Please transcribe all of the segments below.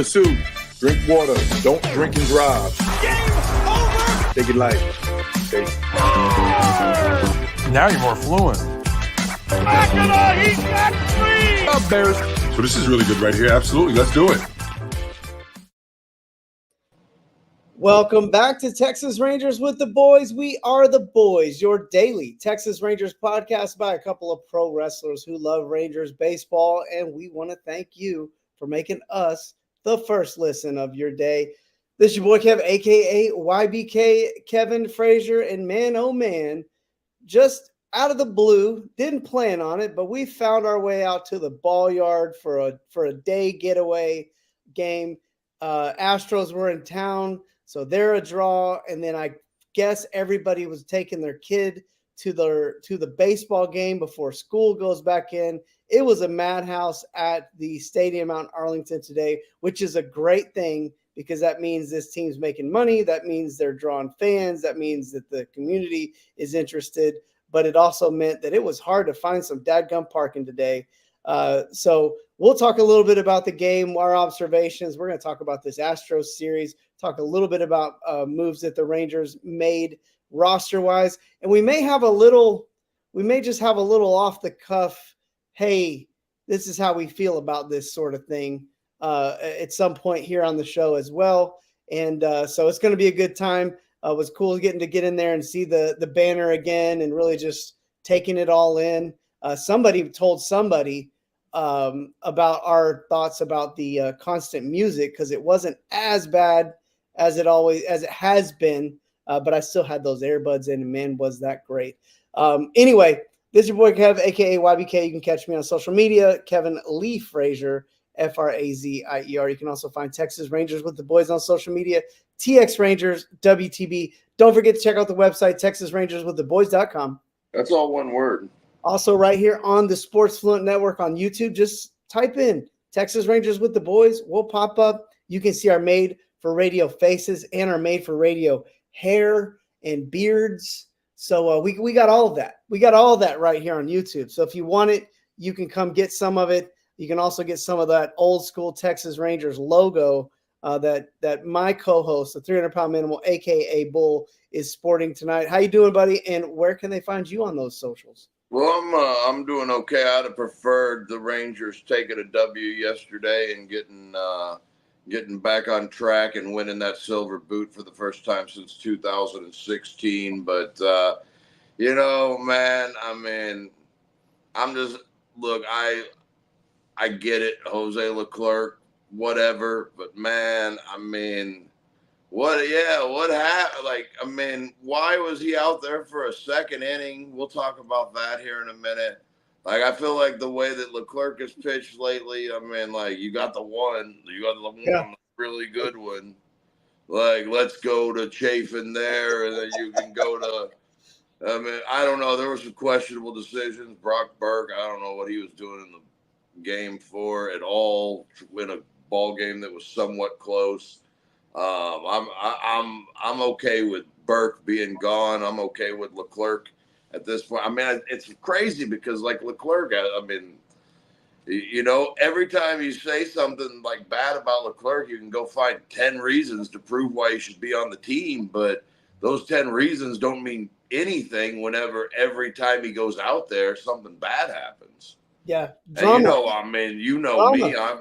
Number 2, drink water. Don't drink and drive. Game over! Take it light. Okay. Now you're more fluent. He's got 3! Up, Bears. So this is really good right here. Absolutely. Let's do it. Welcome back to Texas Rangers with the Boys. We are the Boys, your daily Texas Rangers podcast by a couple of pro wrestlers who love Rangers baseball, and we want to thank you for making us the first listen of your day. This is your boy Kev, a.k.a. YBK, Kevin Frazier, and man, oh man, just out of the blue, didn't plan on it, but we found our way out to the ball yard for a day getaway game. Astros were in town. So they're a draw, and then I guess everybody was taking their kid to the baseball game before school goes back in. It was a madhouse at the stadium out in Arlington today, which is a great thing because that means this team's making money. That means they're drawing fans. That means that the community is interested. But it also meant that it was hard to find some dadgum parking today. So we'll talk a little bit about the game, our observations. We're going to talk about this Astros series, talk a little bit about moves that the Rangers made roster-wise. And we may just have a little off the cuff, hey, this is how we feel about this sort of thing at some point here on the show as well. And so it's going to be a good time. It was cool getting to get in there and see the banner again and really just taking it all in. Somebody told somebody about our thoughts about the constant music because it wasn't as bad as it has been, but I still had those earbuds in, and man, was that great. Anyway, this is your boy Kev, aka YBK. You can catch me on social media, Kevin Lee Frazier, Frazier. You can also find Texas Rangers with the Boys on social media, TX Rangers WTB. Don't forget to check out the website, TexasRangersWithTheBoys.com. That's all one word. Also, right here on the Sports Fluent Network on YouTube, just type in Texas Rangers with the Boys. We'll pop up. You can see our made-for-radio faces and our made-for-radio hair and beards. So we got all of that. We got all of that right here on YouTube. So if you want it, you can come get some of it. You can also get some of that old-school Texas Rangers logo that my co-host, the 300-pound minimal, a.k.a. Bull, is sporting tonight. How you doing, buddy? And where can they find you on those socials? Well, I'm doing okay. I'd have preferred the Rangers taking a W yesterday and getting back on track and winning that silver boot for the first time since 2016. But man, I mean, I get it, Jose Leclerc, whatever. But man, I mean, what happened? Like, I mean, why was he out there for a second inning? We'll talk about that here in a minute. Like, I feel like the way that Leclerc has pitched lately, I mean, like, you got the one really good one. Like, let's go to Chafin there, and then you can go to, I mean, I don't know. There were some questionable decisions. Brock Burke, I don't know what he was doing in the game for at all to win a ball game that was somewhat close. I'm okay with Burke being gone. I'm okay with Leclerc at this point. I mean, it's crazy because like Leclerc, I mean, every time you say something like bad about Leclerc, you can go find 10 reasons to prove why he should be on the team. But those 10 reasons don't mean anything whenever every time he goes out there, something bad happens. Yeah, and drama. Me. Drama.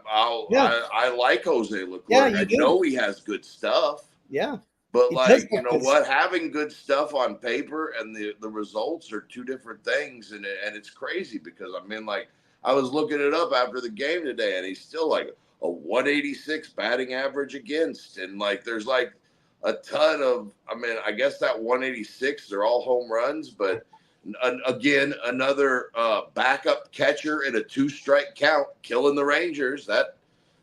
I like Jose Leclerc. Yeah, I know he has good stuff. Yeah, but like what? Having good stuff on paper and the results are two different things, and it's crazy because I mean, like I was looking it up after the game today, and he's still like a 186 batting average against, and like there's like a ton of. I mean, I guess that 186 they're all home runs, but. Again, another backup catcher in a 2-strike count, killing the Rangers. That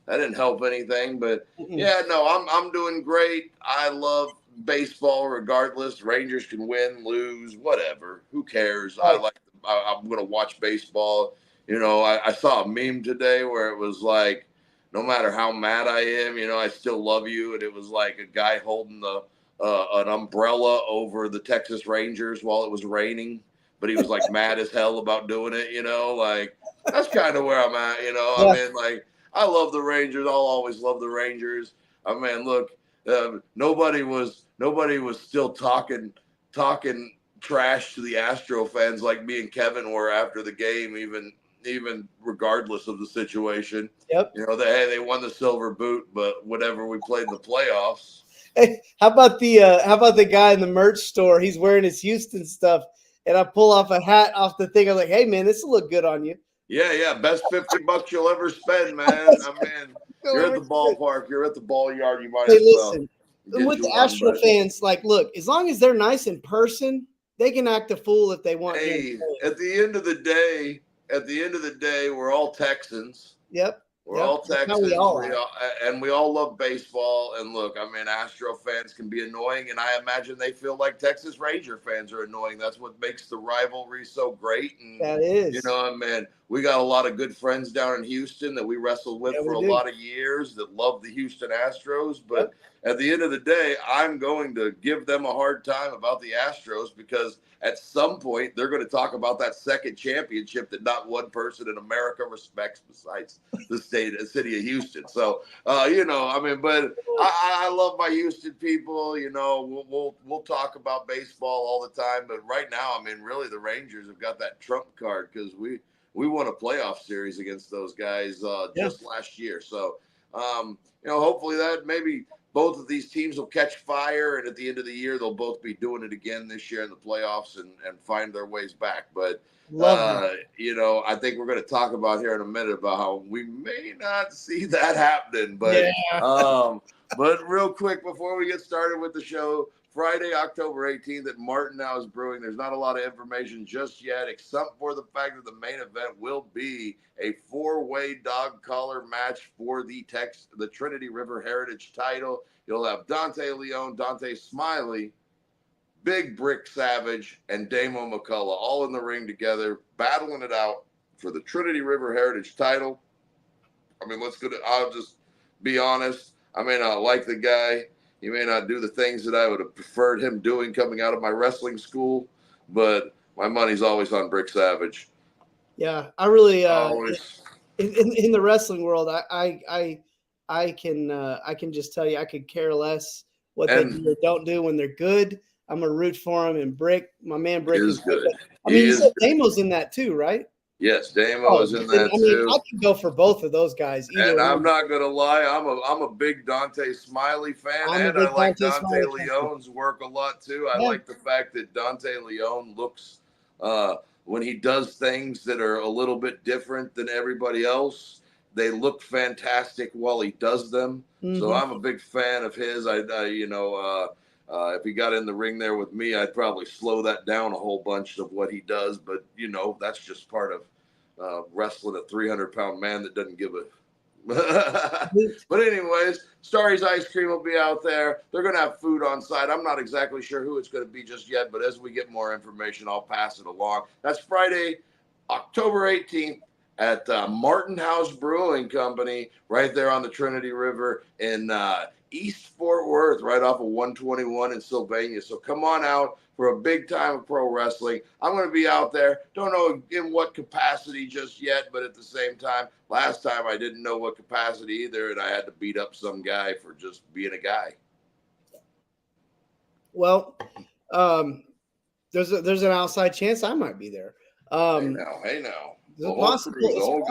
didn't help anything, but yeah, no, I'm doing great. I love baseball, regardless. Rangers can win, lose, whatever. Who cares? Right. I'm gonna watch baseball. I saw a meme today where it was like, no matter how mad I am, I still love you, and it was like a guy holding an umbrella over the Texas Rangers while it was raining. But he was like mad as hell about doing it, like that's kind of where I'm at, Yeah. I mean, like I love the Rangers. I'll always love the Rangers. I mean, look, nobody was still talking trash to the Astro fans like me and Kevin were after the game, even regardless of the situation. Yep. You know, they won the silver boot, but whatever, we played in the playoffs. Hey, how about the guy in the merch store? He's wearing his Houston stuff, and I pull off a hat off the thing. I'm like, hey man, this will look good on you. Yeah, best $50 you'll ever spend, man. I mean, you're at the ballpark, you're at the ball yard, you might Hey, as well. listen, with the Astro fans, like, look, as long as they're nice in person, they can act a fool if they want. Hey, at the end of the day, we're all Texans. Yep. We're all Texans. We all love baseball. And look, I mean, Astro fans can be annoying, and I imagine they feel like Texas Ranger fans are annoying. That's what makes the rivalry so great. And that is, you know, man, we got a lot of good friends down in Houston that we wrestled with for a lot of years that love the Houston Astros. But at the end of the day, I'm going to give them a hard time about the Astros because at some point they're going to talk about that second championship that not one person in America respects besides the city of Houston. So, you know, I mean, but I love my Houston people. You know, we'll talk about baseball all the time. But right now, I mean, really, the Rangers have got that trump card because we won a playoff series against those guys just last year. So, you know, hopefully that maybe both of these teams will catch fire, and at the end of the year, they'll both be doing it again this year in the playoffs and find their ways back. But, you know, I think we're going to talk about here in a minute about how we may not see that happening. But, but real quick, before we get started with the show, Friday, October 18th at Martin House Brewing. There's not a lot of information just yet, except for the fact that the main event will be a 4-way dog collar match for the Trinity River Heritage title. You'll have Dante Leon, Dante Smiley, Big Brick Savage, and Damo McCullough all in the ring together, battling it out for the Trinity River Heritage title. I mean, I'll just be honest. I may not like the guy. He may not do the things that I would have preferred him doing coming out of my wrestling school, but my money's always on Brick Savage. Yeah, I really always. In the wrestling world, I can just tell you I could care less what they do or don't do when they're good. I'm gonna root for him. And Brick, my man Brick is good. I mean, you said Damo's in that too, right? Yes, Damo is in that too. I can go for both of those guys. And I'm not gonna lie, I'm a big Dante Smiley fan, and I like Dante Leon's work a lot too. I like the fact that Dante Leon looks when he does things that are a little bit different than everybody else, they look fantastic while he does them. Mm-hmm. So I'm a big fan of his. If he got in the ring there with me, I'd probably slow that down a whole bunch of what he does. But, you know, that's just part of wrestling a 300-pound man that doesn't give a But anyways, Starry's Ice Cream will be out there. They're going to have food on site. I'm not exactly sure who it's going to be just yet, but as we get more information, I'll pass it along. That's Friday, October 18th at Martin House Brewing Company right there on the Trinity River in East Fort Worth, right off of 121 in Sylvania. So come on out for a big time of pro wrestling. I'm going to be out there. Don't know in what capacity just yet, but at the same time, last time I didn't know what capacity either, and I had to beat up some guy for just being a guy. Well, there's an outside chance I might be there. Hey now. The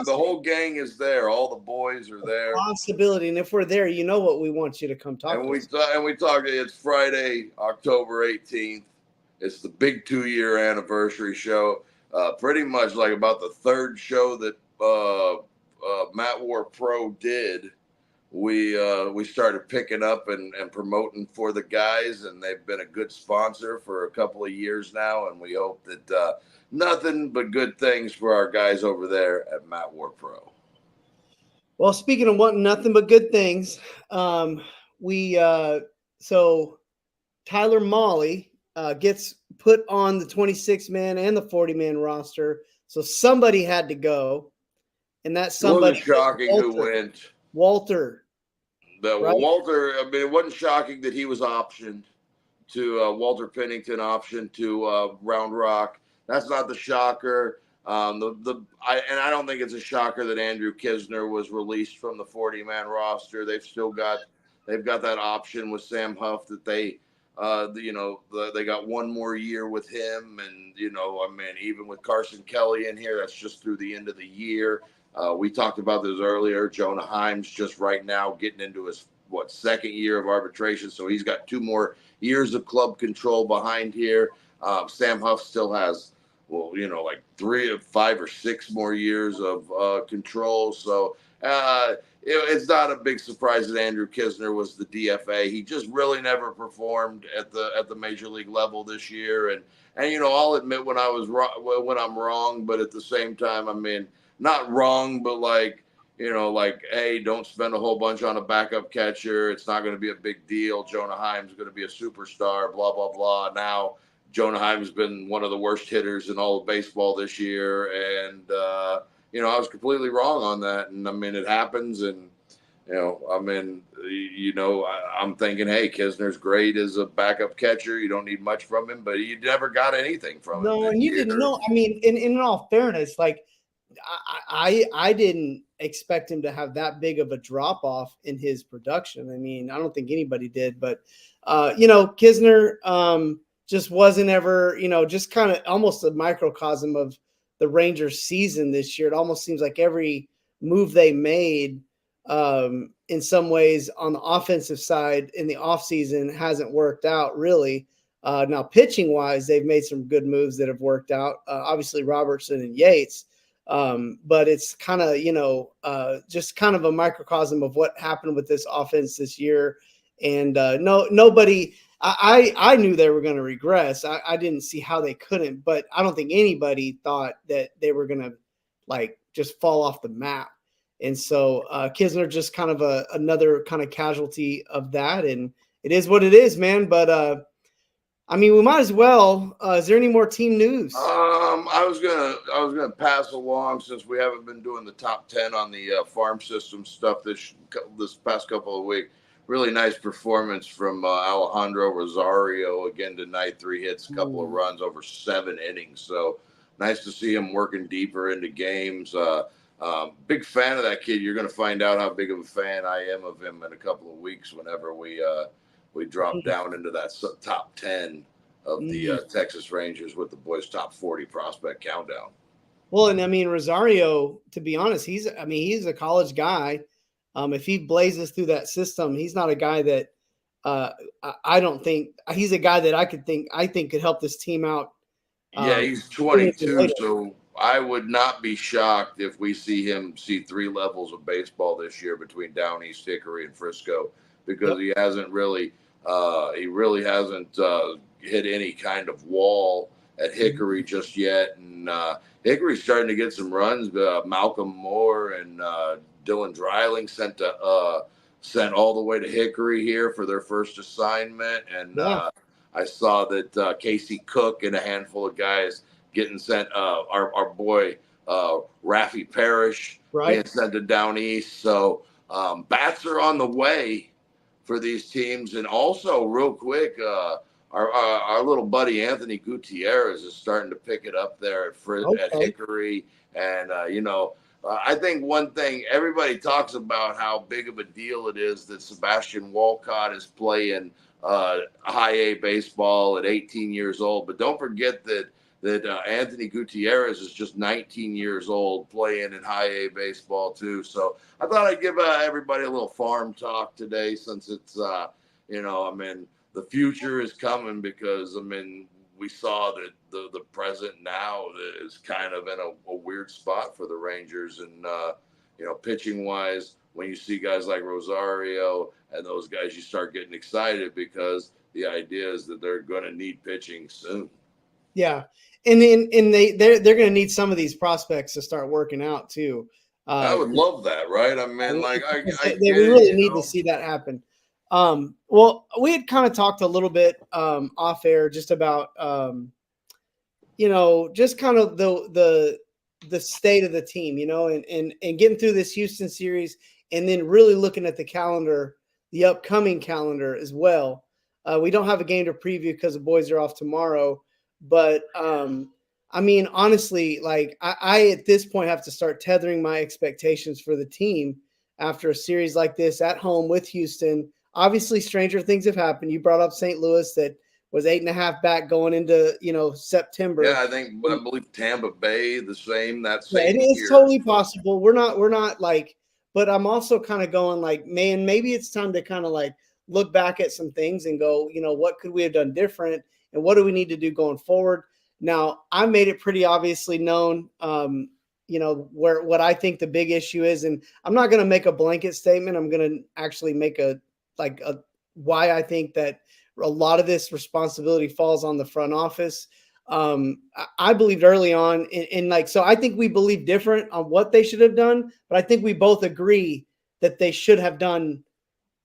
whole gang is there. All the boys are there. Possibility, and if we're there, you know what we want you to come talk. And we talk. It's Friday, October 18th. It's the big 2-year anniversary show. Pretty much like about the third show that Matt War Pro did. We started picking up and promoting for the guys, and they've been a good sponsor for a couple of years now. And we hope that nothing but good things for our guys over there at Matt War Pro. Well, speaking of wanting nothing but good things, so Tyler Molly gets put on the 26-man and the 40-man roster. So somebody had to go, and that somebody wasn't shocking who went. Walter. Walter. I mean, it wasn't shocking that he was optioned to Walter Pennington optioned to Round Rock. That's not the shocker. I don't think it's a shocker that Andrew Kisner was released from the 40-man roster. They've got that option with Sam Huff that they got one more year with him, and even with Carson Kelly in here, that's just through the end of the year. We talked about this earlier. Jonah Himes just right now getting into his second year of arbitration, so he's got 2 more years of club control behind here. Sam Huff still has, like 3 or 5 or 6 more years of control. So it's not a big surprise that Andrew Kisner was the DFA. He just really never performed at the major league level this year. And I'll admit when I'm wrong, but at the same time, I mean, not wrong, but hey, don't spend a whole bunch on a backup catcher. It's not going to be a big deal. Jonah Himes is going to be a superstar, blah, blah, blah. Now, Jonah Himes has been one of the worst hitters in all of baseball this year. And, I was completely wrong on that. And, I mean, it happens. And, I'm thinking, hey, Kisner's great as a backup catcher. You don't need much from him, but you never got anything from him. No, and you didn't know. I mean, in all fairness, I didn't expect him to have that big of a drop off in his production. I mean, I don't think anybody did, but Kisner just wasn't ever, just kind of almost a microcosm of the Rangers season this year. It almost seems like every move they made in some ways on the offensive side in the offseason hasn't worked out really. Now pitching wise, they've made some good moves that have worked out. Obviously Robertson and Yates. But it's kind of, just kind of a microcosm of what happened with this offense this year. And nobody, I knew they were going to regress. I didn't see how they couldn't, but I don't think anybody thought that they were going to just fall off the map. And so Kisner just kind of another kind of casualty of that. And it is what it is, man. But I mean, we might as well. Is there any more team news? I was gonna pass along, since we haven't been doing the top 10 on the farm system stuff this past couple of weeks. Really nice performance from Alejandro Rosario again tonight. 3 hits, a couple of runs over 7 innings. So nice to see him working deeper into games. Big fan of that kid. You're going to find out how big of a fan I am of him in a couple of weeks whenever we drop down into that top 10 of the Texas Rangers with the boys' top 40 prospect countdown. Well, and I mean, Rosario, to be honest, he's a college guy. If he blazes through that system, he's not a guy that I don't think he's a guy that I think could help this team out. Yeah, he's 22, so I would not be shocked if we see 3 levels of baseball this year between Down East, Hickory, and Frisco, because he hasn't really hasn't hit any kind of wall at Hickory just yet. And Hickory's starting to get some runs. Malcolm Moore and Dylan Dreiling sent all the way to Hickory here for their first assignment. And I saw that Casey Cook and a handful of guys getting sent. Our boy Raffy Parrish being sent to Down East. So bats are on the way for these teams. And also, real quick, our little buddy Anthony Gutierrez is starting to pick it up there at Hickory. And I think one thing everybody talks about how big of a deal it is that Sebastian Walcott is playing high A baseball at 18 years old, but don't forget that Anthony Gutierrez is just 19 years old playing in high A baseball too. So I thought I'd give everybody a little farm talk today, since it's the future is coming, because we saw that the present now is kind of in a weird spot for the Rangers. And, pitching wise, when you see guys like Rosario and those guys, you start getting excited, because the idea is that they're going to need pitching soon. Yeah. And they're going to need some of these prospects to start working out too. I would love that. Right. We really need to see that happen. Well, we had kind of talked a little bit off air just about just kind of the state of the team, and getting through this Houston series, and then really looking at the calendar, the upcoming calendar as well. We don't have a game to preview because the boys are off tomorrow, but I mean, honestly, like I at this point have to start tethering my expectations for the team after a series like this at home with Houston. Obviously, stranger things have happened. You brought up St. Louis that was 8.5 back going into September. Yeah, I believe Tampa Bay the same that Yeah, same it is year. totally possible. We're not like, but I'm also kind of going like, man, maybe it's time to kind of like look back at some things and go, what could we have done different, and what do we need to do going forward? Now, I made it pretty obviously known, where what I think the big issue is, and I'm not going to make a blanket statement. I'm going to actually make a why I think that a lot of this responsibility falls on the front office. I believed early on so I think we believe different on what they should have done, but I think we both agree that they should have done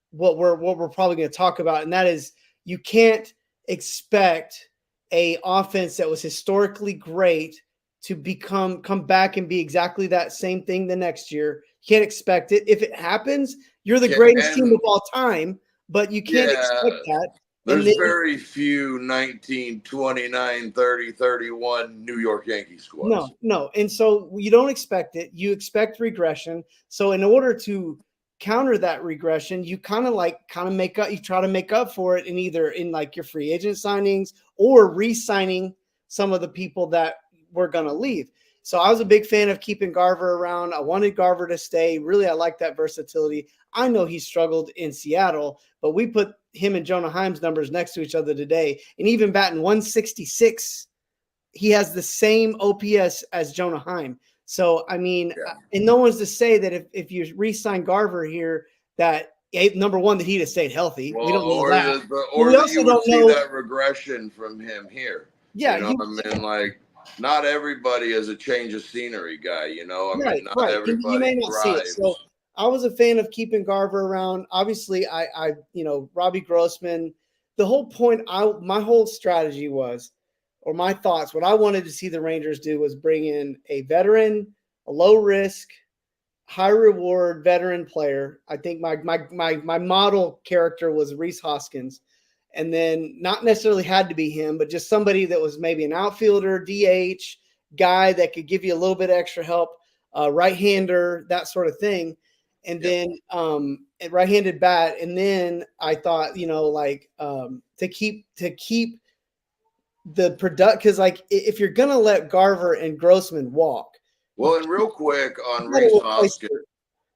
what we're probably going to talk about. And that is, you can't expect a offense that was historically great to come back and be exactly that same thing the next year. You can't expect it. If it happens, you're the greatest team of all time, but you can't expect that. There's very few 19, 29, 30, 31 New York Yankees squads. No. And so you don't expect it. You expect regression. So in order to counter that regression, you kind of make up, you try to make up for it in either in like your free agent signings or re-signing some of the people that were going to leave. So I was a big fan of keeping Garver around. I wanted Garver to stay. Really, I like that versatility. I know he struggled in Seattle, but we put him and Jonah Heim's numbers next to each other today. And even batting 166, he has the same OPS as Jonah Heim. So, I mean, and no one's to say that if you re-sign Garver here, that number one, that he'd have stayed healthy. Well, we don't know that. Or that you would see that regression from him here. Yeah. Like, not everybody is a change of scenery guy, not everybody You may not see it. So I was a fan of keeping Garver around. Obviously, I Robbie Grossman, the whole point, my whole strategy was, or my thoughts, what I wanted to see the Rangers do was bring in a veteran, a low risk, high reward veteran player. I think my model character was Rhys Hoskins. And then not necessarily had to be him, but just somebody that was maybe an outfielder, DH guy that could give you a little bit of extra help, right-hander, that sort of thing. And then a right-handed bat. And then I thought, to keep the product, because like if you're gonna let Garver and Grossman walk. Well, and real quick on Rhys Hoskins.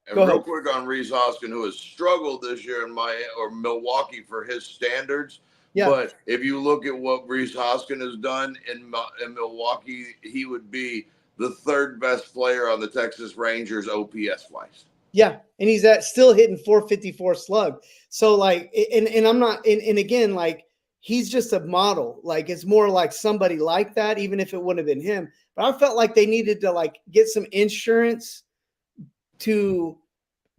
Rhys Hoskins, who has struggled this year in Milwaukee for his standards. Yeah. But if you look at what Rhys Hoskins has done in Milwaukee, he would be the third best player on the Texas Rangers OPS wise. Yeah, and he's still hitting 454 slug. So like, and I'm not, and again, like he's just a model. Like it's more like somebody like that, even if it wouldn't have been him. But I felt like they needed to like get some insurance to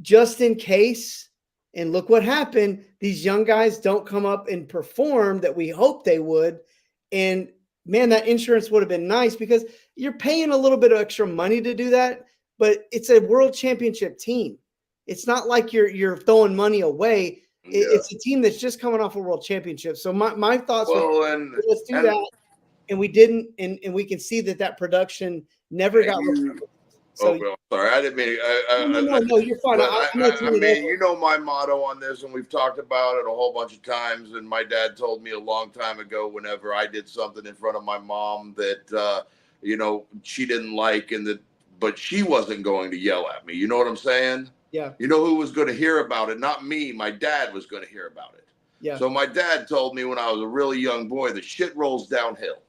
just in case, and look what happened. These young guys don't come up and perform that we hoped they would. And man, that insurance would have been nice because you're paying a little bit of extra money to do that, but it's a world championship team. It's not like you're throwing money away. It's a team that's just coming off a world championship. So my thoughts were, let's do that. And we didn't, and we can see that production never got. So, sorry, I didn't mean. No, you're fine. My motto on this, and we've talked about it a whole bunch of times. And my dad told me a long time ago, whenever I did something in front of my mom that she didn't like, but she wasn't going to yell at me. You know what I'm saying? Yeah. You know who was going to hear about it? Not me. My dad was going to hear about it. Yeah. So my dad told me when I was a really young boy, the shit rolls downhill.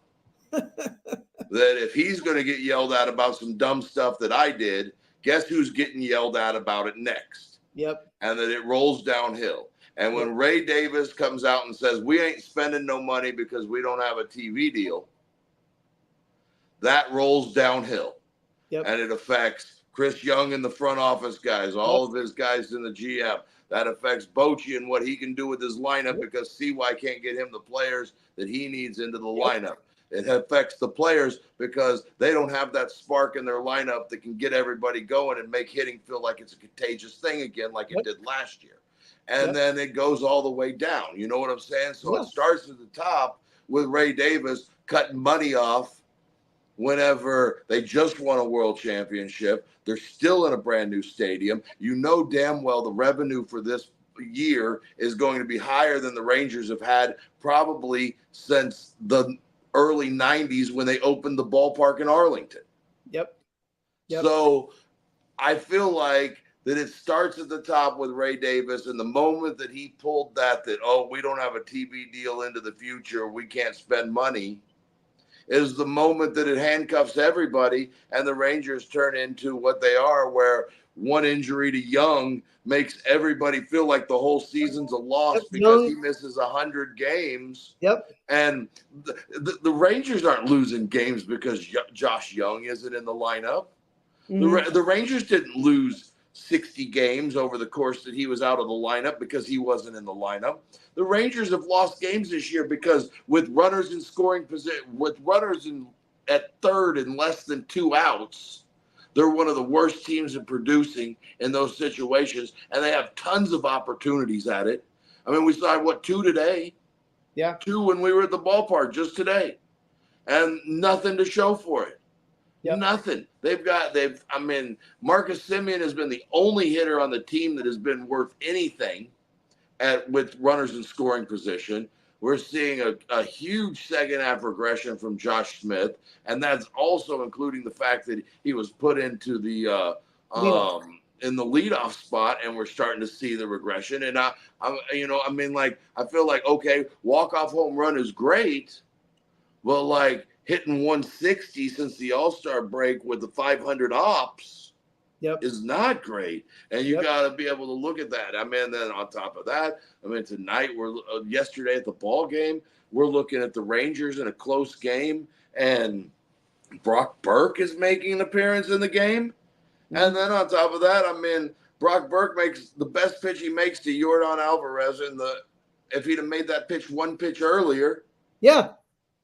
That if he's going to get yelled at about some dumb stuff that I did, guess who's getting yelled at about it next? Yep. And that it rolls downhill. And when Ray Davis comes out and says, we ain't spending no money because we don't have a TV deal, that rolls downhill. Yep. And it affects Chris Young and the front office guys, all of his guys in the GM. That affects Bochy and what he can do with his lineup because CY can't get him the players that he needs into the lineup. It affects the players because they don't have that spark in their lineup that can get everybody going and make hitting feel like it's a contagious thing again, like it did last year. And then it goes all the way down. You know what I'm saying? So it starts at the top with Ray Davis cutting money off whenever they just won a world championship. They're still in a brand new stadium. You know damn well the revenue for this year is going to be higher than the Rangers have had probably since the early 90s when they opened the ballpark in Arlington. Yep. So I feel like that it starts at the top with Ray Davis, and the moment that he pulled that, we don't have a TV deal into the future, we can't spend money, is the moment that it handcuffs everybody, and the Rangers turn into what they are, where one injury to Young makes everybody feel like the whole season's a loss because he misses 100 games. Yep. And the Rangers aren't losing games because Josh Young isn't in the lineup. Mm-hmm. The Rangers didn't lose 60 games over the course that he was out of the lineup because he wasn't in the lineup. The Rangers have lost games this year because with runners in scoring position, with runners at third and less than 2 outs, they're one of the worst teams in producing in those situations, and they have tons of opportunities at it. I mean, we saw 2 today. Yeah. 2 when we were at the ballpark just today, and nothing to show for it. Yep. Nothing. Marcus Semien has been the only hitter on the team that has been worth anything with runners in scoring position. We're seeing a huge second half regression from Josh Smith, and that's also including the fact that he was put into the in the leadoff spot, and we're starting to see the regression. And I feel like, okay, walk-off home run is great, but like hitting 160 since the All-Star break with the 500 ops is not great. And you got to be able to look at that. Then on top of that, tonight yesterday at the ball game, we're looking at the Rangers in a close game, and Brock Burke is making an appearance in the game. Mm-hmm. And then on top of that, Brock Burke makes the best pitch he makes to Yordan Alvarez if he'd have made that pitch 1 pitch earlier. Yeah.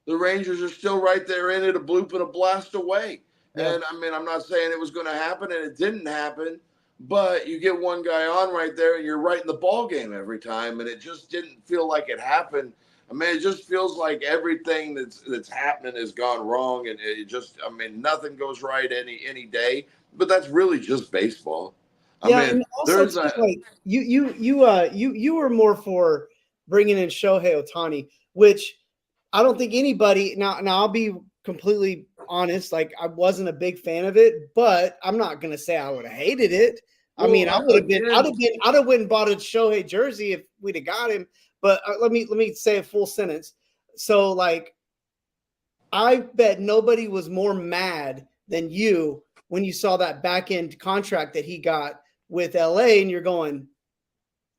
The Rangers are still right there in it, a bloop and a blast away. Yeah. And I'm not saying it was going to happen, and it didn't happen, but you get one guy on right there, and you're right in the ball game every time, and it just didn't feel like it happened. It just feels like everything that's happening has gone wrong, and it just, nothing goes right any day. But that's really just baseball. And also like you were more for bringing in Shohei Ohtani, which I don't think anybody now I'll be completely honest, like I wasn't a big fan of it, but I'm not gonna say I would have hated it. I'd have went and bought a Shohei jersey if we'd have got him. But let me say a full sentence. So like, I bet nobody was more mad than you when you saw that back end contract that he got with LA, and you're going,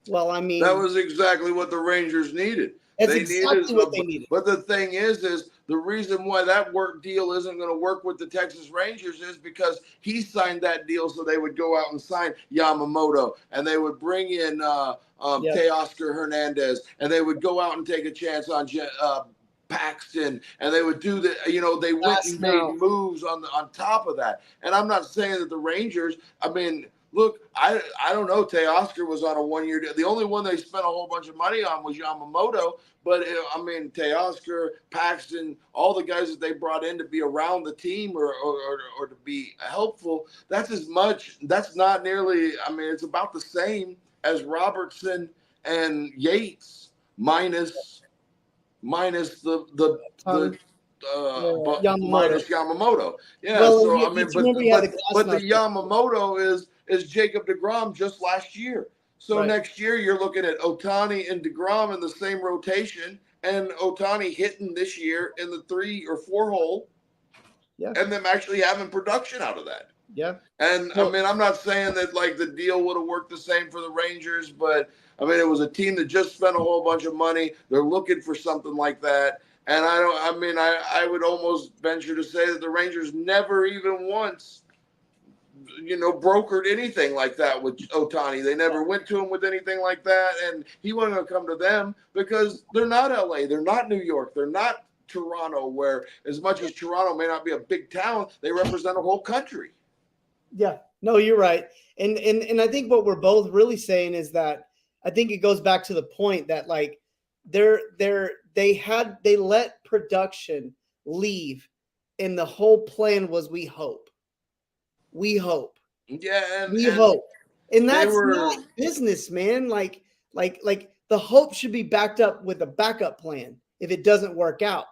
well, that was exactly what the Rangers needed. That's exactly what they needed. But the thing is the reason why that deal isn't going to work with the Texas Rangers is because he signed that deal so they would go out and sign Yamamoto, and they would bring in Teoscar Hernandez, and they would go out and take a chance on Paxton, and they would do they went and made moves on top of that. And I'm not saying that the Rangers, look, I don't know. Teoscar was on a 1-year deal. The only one they spent a whole bunch of money on was Yamamoto. But, Teoscar, Paxton, all the guys that they brought in to be around the team or to be helpful, that's not nearly, it's about the same as Robertson and Yates minus the minus Yamamoto. Yeah, well, but the Yamamoto is Jacob deGrom just last year. So next year you're looking at Ohtani and deGrom in the same rotation, and Ohtani hitting this year in the 3 or 4 hole, and them actually having production out of that. Yeah. And I'm not saying that like the deal would have worked the same for the Rangers, but it was a team that just spent a whole bunch of money. They're looking for something like that. And I would almost venture to say that the Rangers never even once, brokered anything like that with Ohtani. They never went to him with anything like that. And he wasn't going to come to them because they're not LA. They're not New York. They're not Toronto, where as much as Toronto may not be a big town, they represent a whole country. Yeah, no, you're right. And I think what we're both really saying is that I think it goes back to the point that like they let production leave and the whole plan was we hope. We hope. Yeah, We hope. And they that's were- not business, man. Like the hope should be backed up with a backup plan if it doesn't work out.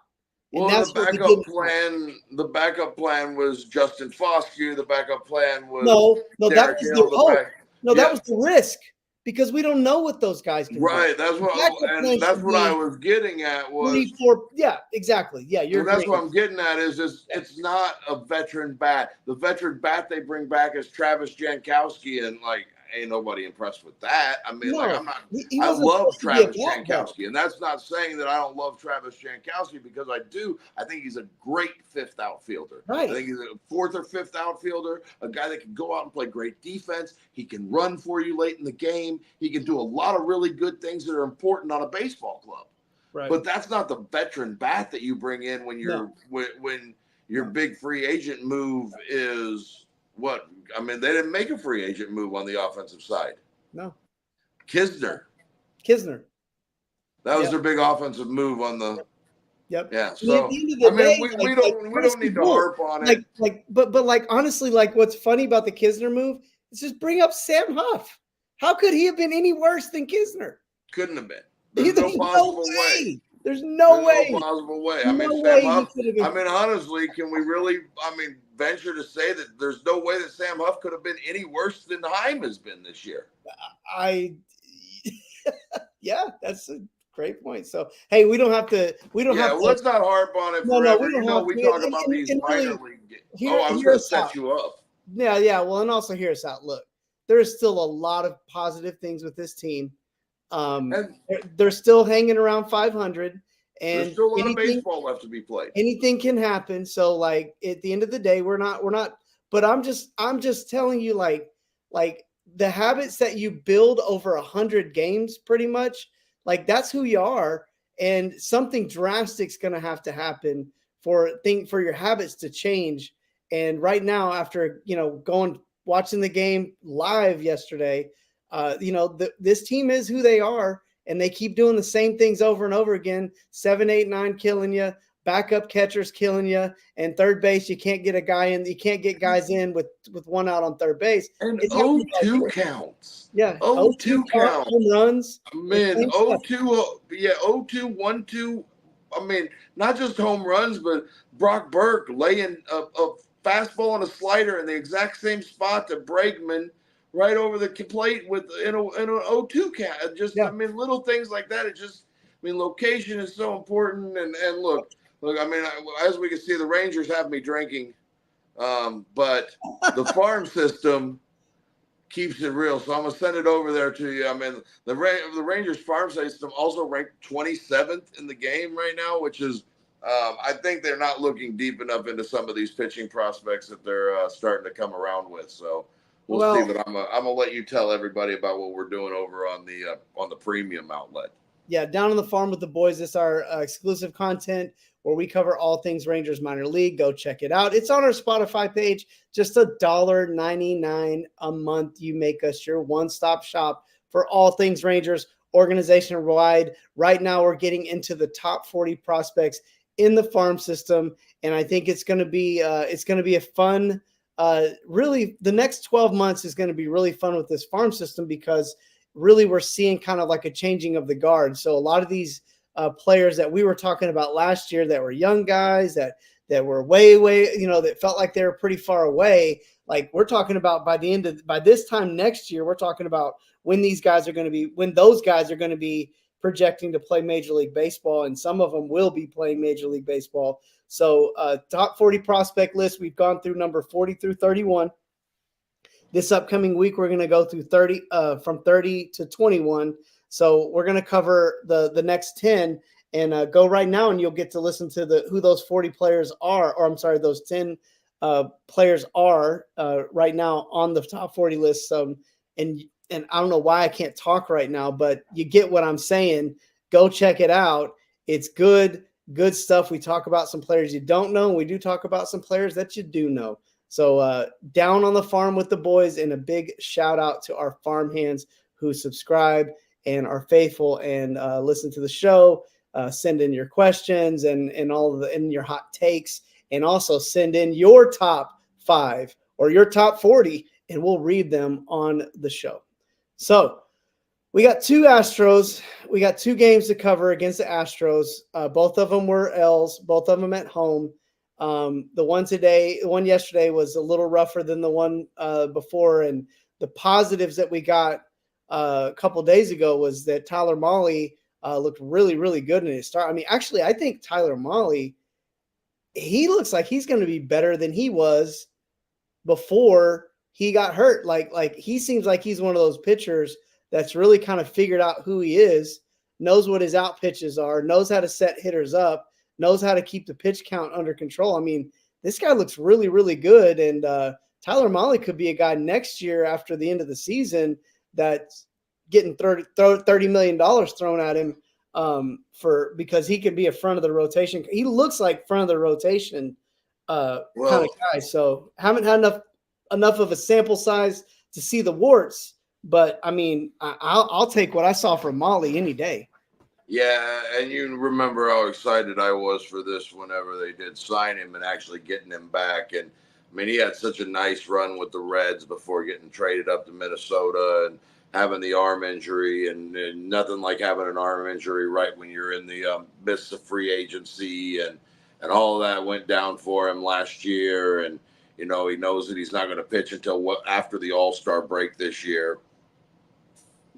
And well, that's the what we backup didn't plan. The backup plan was Justin Foscue. The backup plan was No, that Derek was Hill, the hope. yeah. That was the risk because we don't know what those guys can do. Right. That's The backup what, plan and that's should what I be was getting at was. 3, 4. Yeah, exactly. Yeah, you're. Well, that's agreeing. what I'm getting at is it's not a veteran bat. The veteran bat they bring back is Travis Jankowski, and like ain't nobody impressed with that. I mean, like No, I'm not. he I wasn't love supposed to be a Travis bat, though. Jankowski, and that's not saying that I don't love Travis Jankowski because I do. I think he's a great fifth outfielder. Right. I think he's a fourth or fifth outfielder, a guy that can go out and play great defense. He can run for you late in the game. He can do a lot of really good things that are important on a baseball club. Right. But that's not the veteran bat that you bring in when you're when your big free agent move is what? I mean, they didn't make a free agent move on the offensive side. No. Kisner. That was their big offensive move on the. Yep. Yeah. And at So the end of the I mean, day, we don't need to harp on it. But honestly, like what's funny about the Kisner move is just bring up Sam Huff. How could he have been any worse than Kisner? Couldn't have been. There's no possible way. There's no way. No possible way. I mean, No Sam way he Huff. could have been. I mean, honestly, can we really? I mean, venture to say that there's no way that Sam Huff could have been any worse than Heim has been this year. Yeah, that's a great point. So, hey, we don't have to. Let's not harp on it No, forever. we don't You know, have we to. talk And- about and- these and really, minor league. hear I was going to us set out. you up. Yeah. Well, and also hear us out. Look, there is still a lot of positive things with this team. And They're still hanging around 500, and there's still a lot of baseball left to be played. anything can happen. So, like at the end of the day, we're not. But I'm just telling you, like the habits that you build over 100 games, pretty much, like that's who you are. And something drastic's going to have to happen for your habits to change. And right now, after watching the game live yesterday, this team is who they are, and they keep doing the same things over and over again. 7, 8, 9 killing you, backup catchers killing you, and third base you can't get a guy in. You can't get guys in with one out on third base. And It's 0-2 counts. Yeah, 0-2 counts. Home runs. Man, 0-2, 0-2, 1-2. I mean, not just home runs, but Brock Burke laying a fastball and a slider in the exact same spot to Bregman right over the plate in an 0-2 count. I mean, little things like that. Location is so important. And look, I mean, as we can see, the Rangers have me drinking, but the farm system keeps it real. So I'm going to send it over there to you. I mean, the Rangers farm system also ranked 27th in the game right now, which is, I think they're not looking deep enough into some of these pitching prospects that they're starting to come around with. So we'll see. But I'm gonna let you tell everybody about what we're doing over on the premium outlet. Yeah, Down on the Farm with the Boys. It's our exclusive content where we cover all things Rangers minor league. Go check it out. It's on our Spotify page. Just $1.99 a month. You make us your one-stop shop for all things Rangers organization-wide. Right now, we're getting into the top 40 prospects in the farm system, and I think it's going to be a fun. Really, the next 12 months is going to be really fun with this farm system because really we're seeing kind of like a changing of the guard. So a lot of these players that we were talking about last year that were young guys that were way, that felt like they were pretty far away. Like we're talking about by this time next year, we're talking about when those guys are going to be projecting to play Major League Baseball, and some of them will be playing Major League Baseball. So top 40 prospect list, we've gone through number 40 through 31. This upcoming week, we're going to go through 30 from 30 to 21. So we're going to cover the next 10 and go right now, and you'll get to listen to who those 40 players are, or I'm sorry, those 10 players are right now on the top 40 list. And I don't know why I can't talk right now, but you get what I'm saying. Go check it out. It's good stuff. We talk about some players you don't know. We do talk about some players that you do know. So Down on the Farm with the Boys, and a big shout out to our farm hands who subscribe and are faithful and listen to the show, send in your questions and all of and your hot takes. and also send in your top 5 or your top 40, and we'll read them on the show. So we got 2 Astros. We got 2 games to cover against the Astros. Both of them were L's, both of them at home. The one yesterday was a little rougher than the one before. And the positives that we got a couple days ago was that Tyler Mahle looked really, really good in his start. I mean, actually, I think Tyler Mahle, he looks like he's going to be better than he was before he got hurt. Like he seems like he's one of those pitchers that's really kind of figured out who he is, knows what his out pitches are, knows how to set hitters up, knows how to keep the pitch count under control. I mean, this guy looks really, really good. And Tyler Mahle could be a guy next year after the end of the season that's getting $30 million thrown at him because he could be a front of the rotation. He looks like front of the rotation kind of guy. So haven't had enough of a sample size to see the warts. But, I mean, I'll take what I saw from Mahle any day. Yeah, and you remember how excited I was for this whenever they did sign him and actually getting him back. And, I mean, he had such a nice run with the Reds before getting traded up to Minnesota and having the arm injury. And nothing like having an arm injury right when you're in the midst of free agency. And all of that went down for him last year. And, you know, he knows that he's not going to pitch until after the All-Star break this year.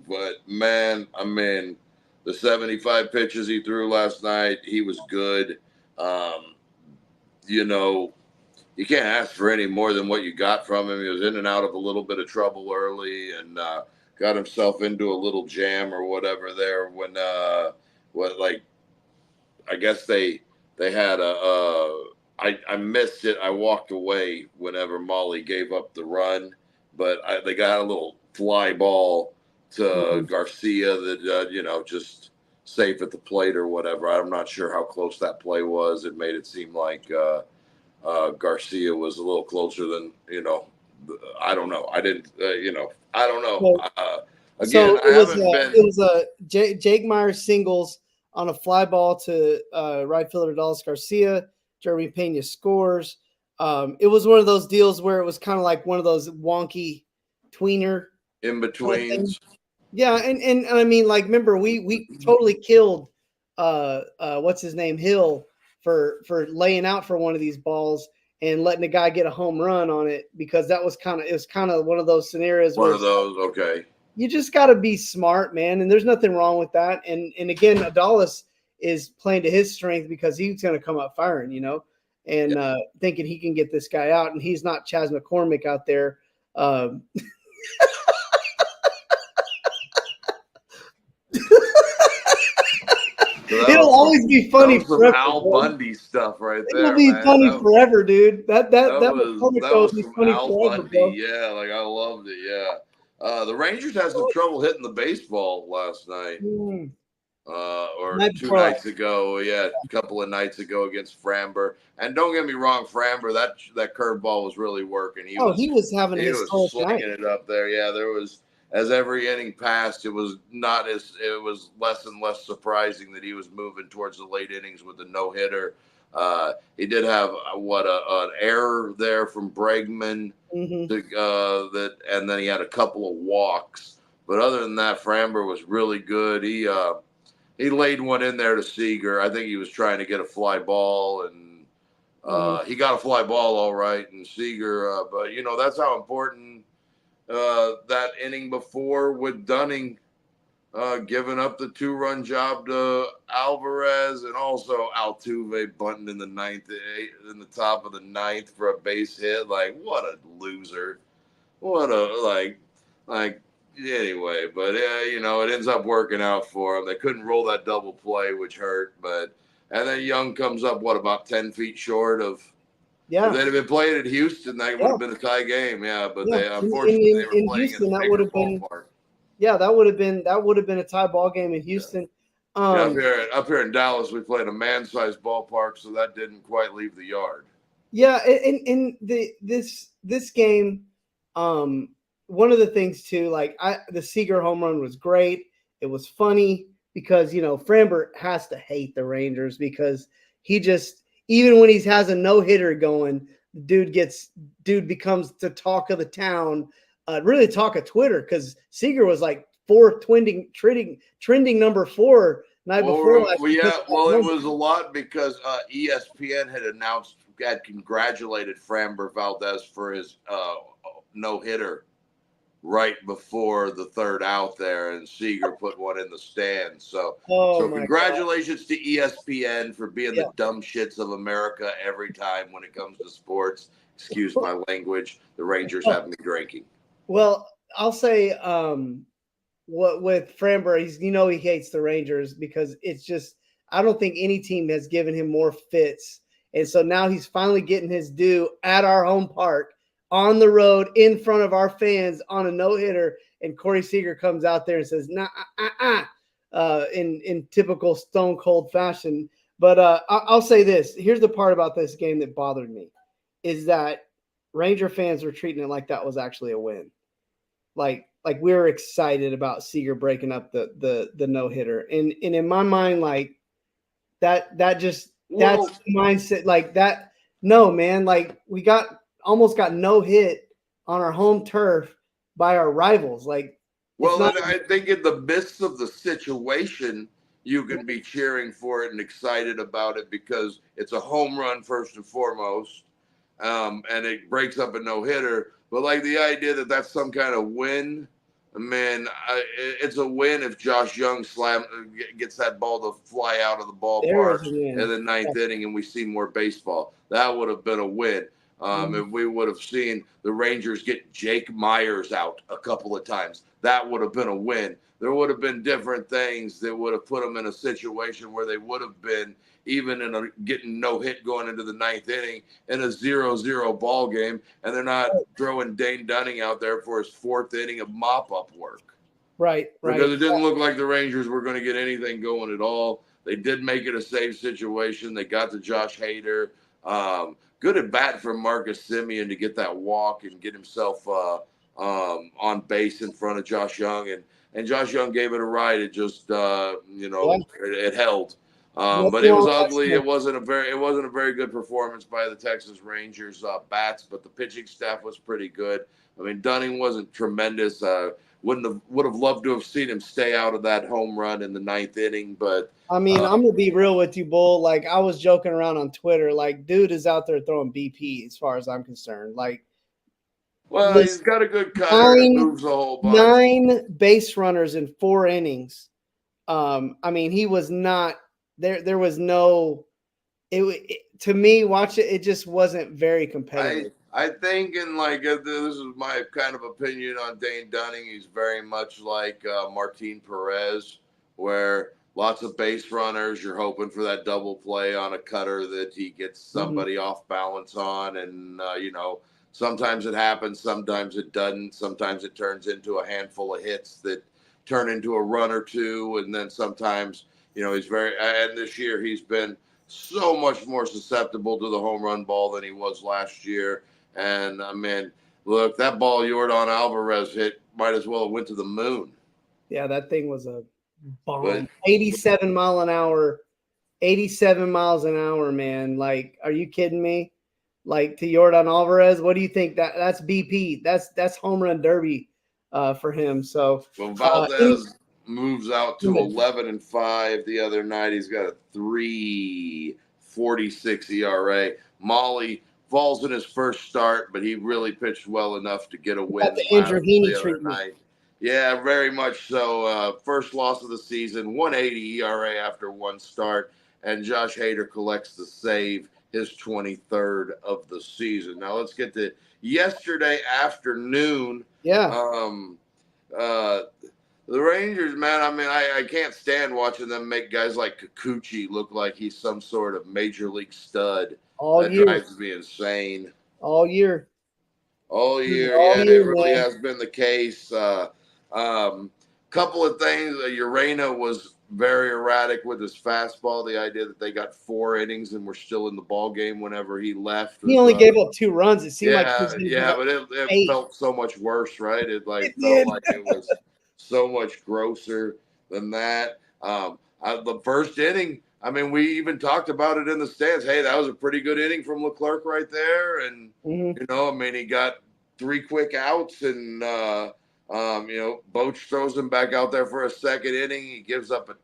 But, man, I mean, the 75 pitches he threw last night, he was good. You know, you can't ask for any more than what you got from him. He was in and out of a little bit of trouble early and got himself into a little jam or whatever there when, I guess they had I missed it. I walked away whenever Mahle gave up the run, but they got a little fly ball to Garcia that, just safe at the plate or whatever. I'm not sure how close that play was. It made it seem like Garcia was a little closer than, I don't know. I didn't, I don't know. Again, it was Jake Myers singles on a fly ball to right fielder Dallas Garcia. Jeremy Pena scores. It was one of those deals where it was kind of like one of those wonky tweener in betweens. Yeah, and I mean, like, remember we totally killed what's his name, Hill, for laying out for one of these balls and letting the guy get a home run on it, because it was kind of one of those scenarios. Okay. You just got to be smart, man, and there's nothing wrong with that. And again, Adalis is playing to his strength because he's going to come up firing, and thinking he can get this guy out, and he's not Chas McCormick out there. It'll always be funny forever. Al Bundy stuff right there. It'll be funny forever, dude. That was be some funny Al forever, Bundy. bro. Yeah, like I loved it. Yeah, the Rangers had some trouble hitting the baseball last night, or Night 2 before. nights ago. Yeah, a couple of nights ago against Framber. And don't get me wrong, Framber, that curveball was really working. He was having his whole slinging night. it up there. Yeah, there was. As every inning passed, it was less and less surprising that he was moving towards the late innings with a no-hitter. He did have an error there from Bregman, and then he had a couple of walks. But other than that, Framber was really good. He laid one in there to Seager. I think he was trying to get a fly ball, and he got a fly ball all right. And Seager, but that's how important. That inning before with Dunning giving up the 2-run job to Alvarez, and also Altuve bunting in the top of the ninth for a base hit. Like, what a loser! What a anyway. But it ends up working out for them. They couldn't roll that double play, which hurt. And then Young comes up about 10 feet short of. Yeah, if they'd have been playing at Houston, that would have been a tie game. Yeah, but they unfortunately they were playing Houston, in the that would have been ballpark. Yeah, that would have been a tie ball game in Houston. Up here in Dallas, we played a man-sized ballpark, so that didn't quite leave the yard. Yeah, and this game, one of the things too, like the Seager home run was great. It was funny because Framber has to hate the Rangers because he just even when he has a no-hitter going, dude becomes the talk of the town, really talk of Twitter, because Seager was like trending number 4 night before last. Yeah, well, it was a lot because ESPN had congratulated Framber Valdez for his no-hitter right before the third out there, and Seager put one in the stands. So congratulations to ESPN for being the dumb shits of America every time when it comes to sports. Excuse my language. The Rangers have me drinking. Well, I'll say what with Framber, he hates the Rangers because it's just, I don't think any team has given him more fits. And so now he's finally getting his due at our home park, on the road, in front of our fans, on a no-hitter, and Corey Seager comes out there and says, in typical Stone Cold fashion. But I'll say this. Here's the part about this game that bothered me, is that Ranger fans were treating it like that was actually a win. Like we were excited about Seager breaking up the no-hitter. And in my mind, like that's mindset like that. No, man, like we almost got no hit on our home turf by our rivals. Like, I think in the midst of the situation, you can be cheering for it and excited about it because it's a home run first and foremost, and it breaks up a no-hitter. But like the idea that that's some kind of win, man, it's a win if Josh Young gets that ball to fly out of the ballpark in the ninth inning and we see more baseball. That would have been a win. If we would have seen the Rangers get Jake Myers out a couple of times, that would have been a win. There would have been different things that would have put them in a situation where they would have been even getting no hit going into the ninth inning in a 0-0 ball game, and they're not throwing Dane Dunning out there for his fourth inning of mop-up work. Right. Because it didn't look like the Rangers were going to get anything going at all. They did make it a safe situation. They got to Josh Hader. Good at bat from Marcus Semien to get that walk and get himself on base in front of Josh Young, and Josh Young gave it a ride. It just it held, but it was ugly. It wasn't a very good performance by the Texas Rangers bats, but the pitching staff was pretty good. I mean, Dunning wasn't tremendous. Would have loved to have seen him stay out of that home run in the ninth inning, but I mean, I'm gonna be real with you, Bull. Like, I was joking around on Twitter, like, dude is out there throwing BP as far as I'm concerned. Like, well, he's got a good cutter and moves a whole bunch. 9 base runners in 4 innings. I mean, he was not there. There was no. To me, watch it. It just wasn't very competitive. I think, and like this is my kind of opinion on Dane Dunning. He's very much like Martin Perez, where lots of base runners. You're hoping for that double play on a cutter that he gets somebody off balance on, and sometimes it happens, sometimes it doesn't. Sometimes it turns into a handful of hits that turn into a run or two, and then sometimes he's and this year he's been so much more susceptible to the home run ball than he was last year. And I mean, look, that ball Yordan Alvarez hit might as well have went to the moon. Yeah, that thing was a bomb. 87 miles an hour, man. Like, are you kidding me? Like, to Yordan Alvarez, what do you think? That's BP. That's home run derby for him. So Valdez moves out to 11-5 the other night. He's got a 3.46 ERA. Molly falls in his first start, but he really pitched well enough to get a win the other night. Yeah, very much so. First loss of the season, 1.80 ERA after one start, and Josh Hader collects the save, his 23rd of the season. Now let's get to yesterday afternoon. Yeah. The Rangers, man, I mean, I can't stand watching them make guys like Kikuchi look like he's some sort of major league stud. That drives me insane. All year. It really has been the case. Couple of things. Urena was very erratic with his fastball. The idea that they got 4 innings and were still in the ball game whenever he left. He only gave up 2 runs. It seemed like but it felt so much worse, right? It felt like it was so much grosser than that. The first inning, I mean, we even talked about it in the stands. Hey, that was a pretty good inning from Leclerc right there. And, I mean, he got 3 quick outs and, Boch throws him back out there for a second inning. He gives up a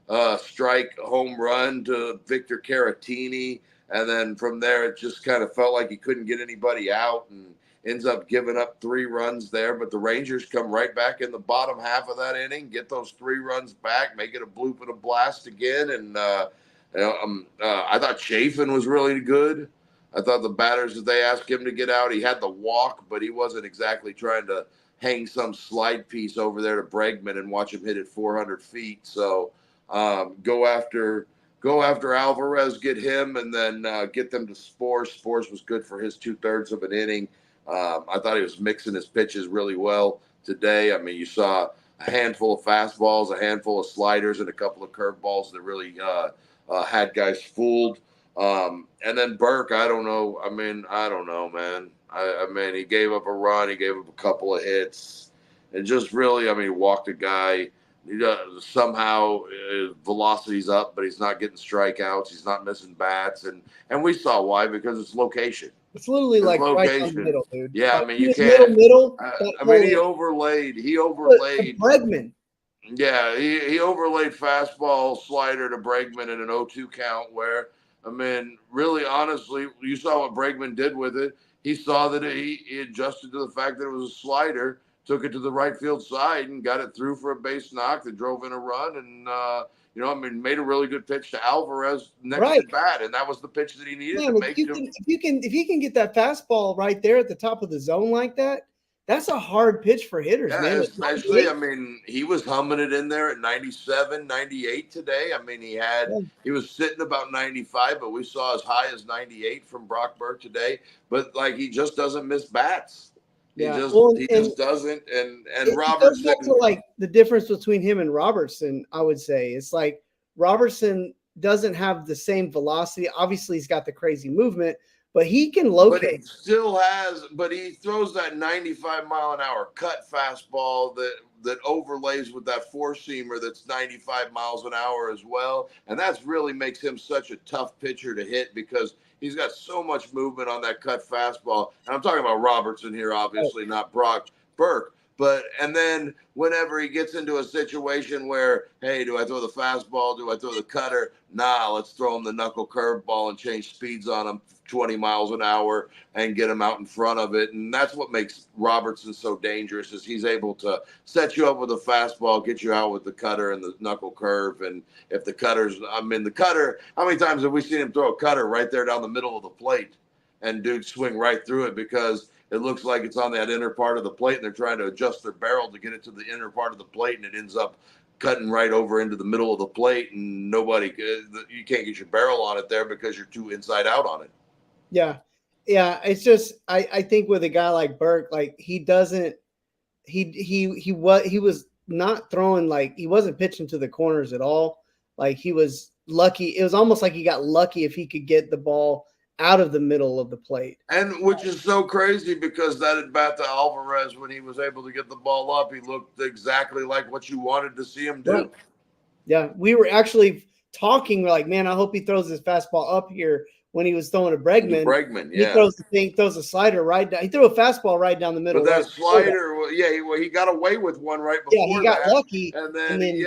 2-strike home run to Victor Caratini. And then from there, it just kind of felt like he couldn't get anybody out and ends up giving up 3 runs there. But the Rangers come right back in the bottom half of that inning, get those 3 runs back, make it a bloop and a blast again. And I thought Chafin was really good. I thought the batters that they asked him to get out, he had the walk, but he wasn't exactly trying to hang some slide piece over there to Bregman and watch him hit it 400 feet. So go after Alvarez, get him, and then get them to Spores. Spores was good for his 2/3 of an inning. I thought he was mixing his pitches really well today. I mean, you saw a handful of fastballs, a handful of sliders, and a couple of curveballs that really had guys fooled. And then Burke, I don't know. I mean, I don't know, man. I mean, he gave up a run. He gave up a couple of hits. And just really, I mean, he walked a guy. Somehow velocity's up, but he's not getting strikeouts. He's not missing bats. And we saw why, because it's location. It's literally It's like location. right down the middle, dude. Yeah, like, I mean, you can't. Middle. I mean, he overlaid. Bregman. Yeah, he overlaid fastball slider to Bregman in an 0-2 count where, I mean, really, honestly, you saw what Bregman did with it. He saw that he adjusted to the fact that it was a slider, took it to the right field side and got it through for a base knock that drove in a run. And, made a really good pitch to Alvarez next at bat. And that was the pitch that he needed to make. If you can get that fastball right there at the top of the zone like that, that's a hard pitch for hitters, man. Especially, I mean, he was humming it in there at 97, 98 today. I mean, he was sitting about 95, but we saw as high as 98 from Brock Burke today. But, like, he just doesn't miss bats. He just doesn't. And Robertson. That's like the difference between him and Robertson, I would say. It's like Robertson doesn't have the same velocity. Obviously, he's got the crazy movement, but he can locate. But he still he throws that 95-mile-an-hour cut fastball that overlays with that four-seamer that's 95 miles an hour as well. And that's really makes him such a tough pitcher to hit because he's got so much movement on that cut fastball. And I'm talking about Robertson here, obviously, not Brock Burke. And then whenever he gets into a situation where, hey, do I throw the fastball? Do I throw the cutter? Nah, let's throw him the knuckle curveball and change speeds on him 20 miles an hour and get him out in front of it. And that's what makes Robertson so dangerous is he's able to set you up with a fastball, get you out with the cutter and the knuckle curve. And if the cutter, how many times have we seen him throw a cutter right there down the middle of the plate and dudes swing right through it because it looks like it's on that inner part of the plate and they're trying to adjust their barrel to get it to the inner part of the plate and it ends up cutting right over into the middle of the plate and you can't get your barrel on it there because you're too inside out on it. Yeah. It's just, I think with a guy like Burke, like he was not throwing, like he wasn't pitching to the corners at all. Like he was lucky. It was almost like he got lucky if he could get the ball out of the middle of the plate. And which is so crazy because that at bat to Alvarez, when he was able to get the ball up, he looked exactly like what you wanted to see him do. Right. Yeah. We were actually talking like, man, I hope he throws his fastball up here when he was throwing to Bregman. Yeah. He throws a slider right down. He threw a fastball right down the middle. But that slider, he got away with one right before that. Yeah, he got lucky. And then he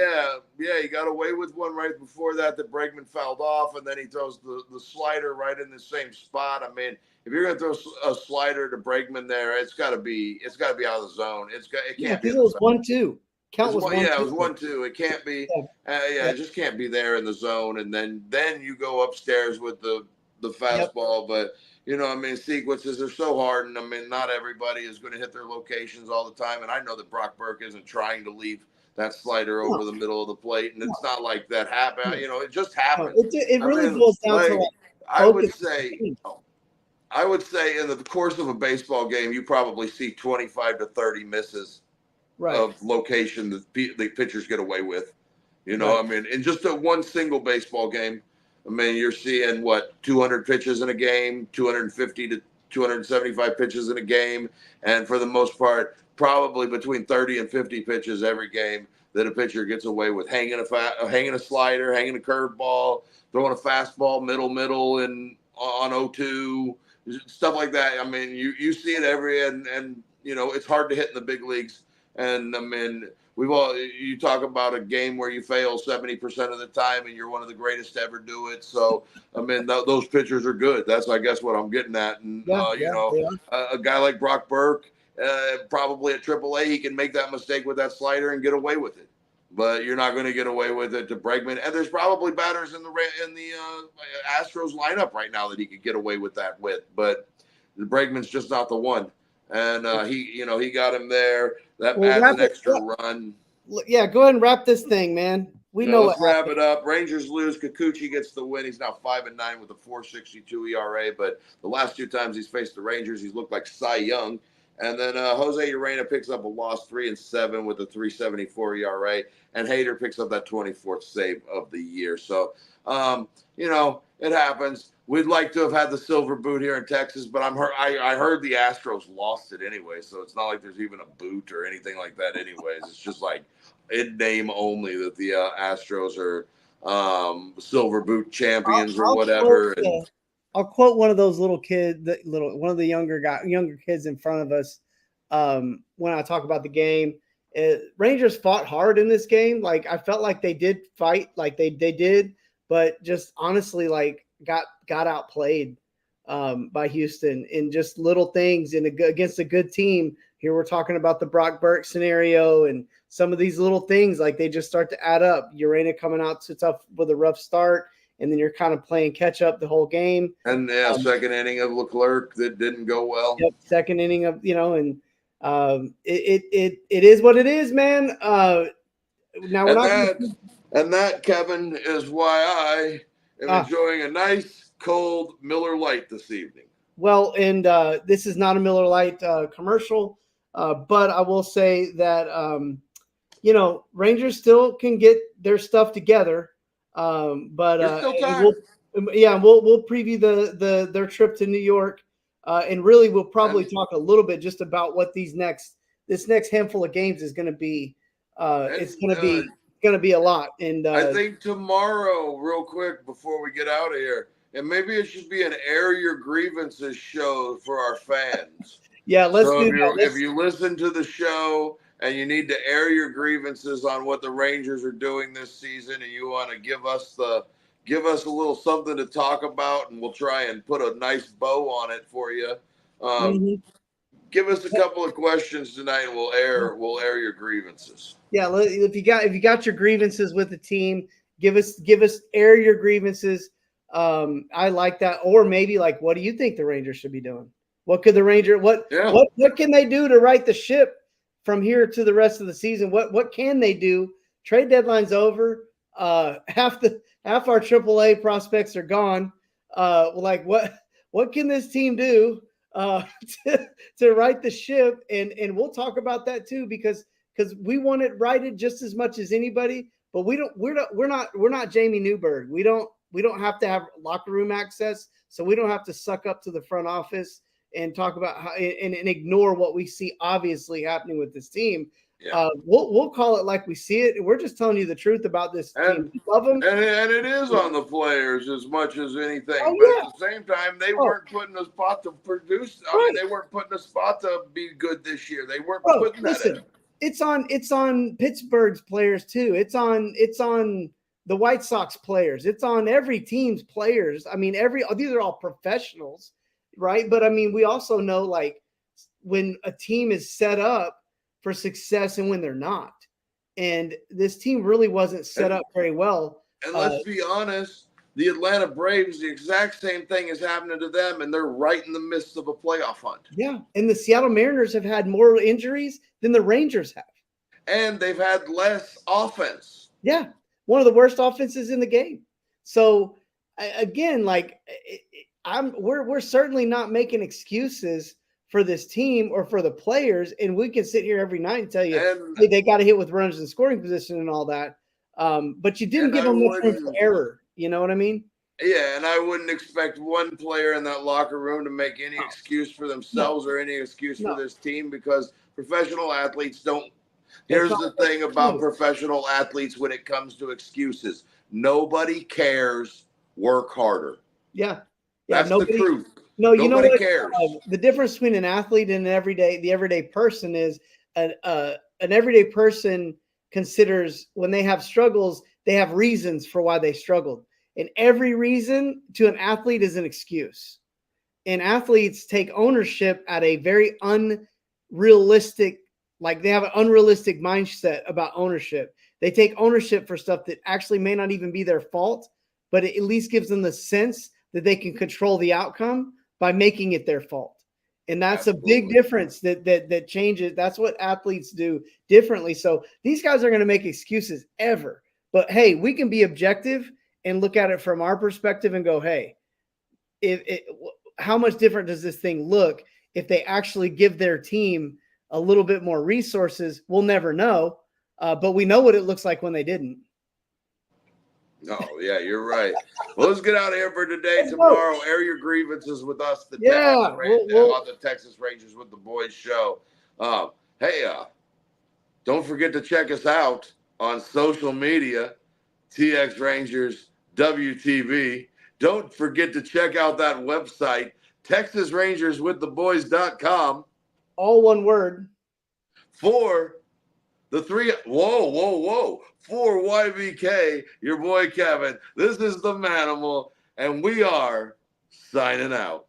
got away with one right before that Bregman fouled off, and then he throws the slider right in the same spot. I mean, if you're going to throw a slider to Bregman there, it's got to be out of the zone. It can't be. Because it was 1-2. Count was 1-2. Yeah, it was 1-2. It can't be. It just can't be there in the zone. And then you go upstairs with the fastball, but sequences are so hard, and not everybody is going to hit their locations all the time. And I know that Brock Burke isn't trying to leave that slider over the middle of the plate, and it's not like that happened. It just happened. It really goes down to I would say in the course of a baseball game, you probably see 25 to 30 misses of location that the pitchers get away with. In just one single baseball game. You're seeing 200 pitches in a game, 250 to 275 pitches in a game, and for the most part, probably between 30 and 50 pitches every game that a pitcher gets away with hanging a slider, hanging a curveball, throwing a fastball middle, and on 0-2, stuff like that. I mean, you see it and it's hard to hit in the big leagues. And I mean, you talk about a game where you fail 70% of the time, and you're one of the greatest to ever do it. So I mean, those pitchers are good. That's, I guess, what I'm getting at. And a guy like Brock Burke, probably at AAA, he can make that mistake with that slider and get away with it. But you're not going to get away with it to Bregman. And there's probably batters in the Astros lineup right now that he could get away with that with. But Bregman's just not the one. And he got him there. That adds an extra run. Yeah, go ahead and wrap this thing, man. Let's wrap it up. Rangers lose. Kikuchi gets the win. He's now 5-9 with a 4.62 ERA. But the last two times he's faced the Rangers, he's looked like Cy Young. And then Jose Urena picks up a loss, 3-7 with a 3.74 ERA, and Hader picks up that 24th save of the year. So, it happens. We'd like to have had the silver boot here in Texas, but I heard the Astros lost it anyway, so it's not like there's even a boot or anything like that. Anyways, it's just like in name only that the Astros are silver boot champions or whatever. I'll quote one of those little kids, one of the younger kids in front of us when I talk about the game. Rangers fought hard in this game. Like, I felt like they did fight, like they did, but just honestly, like got outplayed by Houston in just little things against a good team. Here we're talking about the Brock Burke scenario and some of these little things, like they just start to add up. Urena coming out so tough with a rough start, and then you're kind of playing catch up the whole game. And second inning of Leclerc that didn't go well. Yep, second inning of and it is what it is, man. Now that, Kevin, is why I am enjoying a nice cold Miller Lite this evening. Well, and this is not a Miller Lite commercial, but I will say that Rangers still can get their stuff together. But there's still time. We'll preview their trip to New York, and really we'll probably talk a little bit just about what this next handful of games is going to be. It's going to be a lot. And I think tomorrow, real quick before we get out of here, and maybe it should be an air your grievances show for our fans. Yeah, let's do that. If you listen to the show and you need to air your grievances on what the Rangers are doing this season, and you want to give us a little something to talk about, and we'll try and put a nice bow on it for you. Give us a couple of questions tonight, and we'll air your grievances. Yeah, if you got your grievances with the team, give us air your grievances. I like that. Or maybe like, what do you think the Rangers should be doing? What could the what can they do to right the ship from here to the rest of the season? What can they do? Trade deadline's over. Half our AAA prospects are gone. What can this team do to right the ship? And we'll talk about that too, because we want it righted just as much as anybody. But we're not Jamie Newberg. We don't have to have locker room access, so we don't have to suck up to the front office and talk about how and ignore what we see obviously happening with this team. Yeah. We'll call it like we see it. We're just telling you the truth about this team. We love them. And it is on the players as much as anything. But at the same time, they weren't put in a spot to produce. I mean, they weren't put in a spot to be good this year. They weren't putting that in. It's on Pittsburgh's players too. It's on the White Sox players. It's on every team's players. I mean, these are all professionals, right? But I mean, we also know like when a team is set up for success and when they're not. And this team really wasn't set up very well. And let's be honest, the Atlanta Braves, the exact same thing is happening to them, and they're right in the midst of a playoff hunt. Yeah, and the Seattle Mariners have had more injuries than the Rangers have. And they've had less offense. Yeah, one of the worst offenses in the game. So, again, like we're certainly not making excuses for this team or for the players, and we can sit here every night and tell you hey, they got to hit with runners in scoring position and all that. But you didn't give them much room for error. You know what I mean? Yeah, and I wouldn't expect one player in that locker room to make any excuse for themselves or any excuse for this team, because professional athletes don't. Here's the thing about professional athletes when it comes to excuses. Nobody cares. Work harder. Yeah. That's the truth. No, you know Nobody what? cares. The difference between an athlete and the everyday person is an everyday person considers when they have struggles, they have reasons for why they struggled. And every reason to an athlete is an excuse. And athletes take ownership at a very unrealistic, like they have an unrealistic mindset about ownership. They take ownership for stuff that actually may not even be their fault, but it at least gives them the sense that they can control the outcome by making it their fault. And that's a big difference that changes. That's what athletes do differently. So these guys are going to make excuses ever. But hey, we can be objective and look at it from our perspective and go, hey, how much different does this thing look if they actually give their team a little bit more resources? We'll never know, but we know what it looks like when they didn't. Oh, yeah, you're right. Well, let's get out of here for today. Tomorrow, air your grievances with us, on the Texas Rangers with the Boys show. Hey, don't forget to check us out on social media, TX Rangers WTV. Don't forget to check out that website, TexasRangersWithTheBoys.com. All one word. For the three, for YBK, your boy Kevin, this is the Manimal, and we are signing out.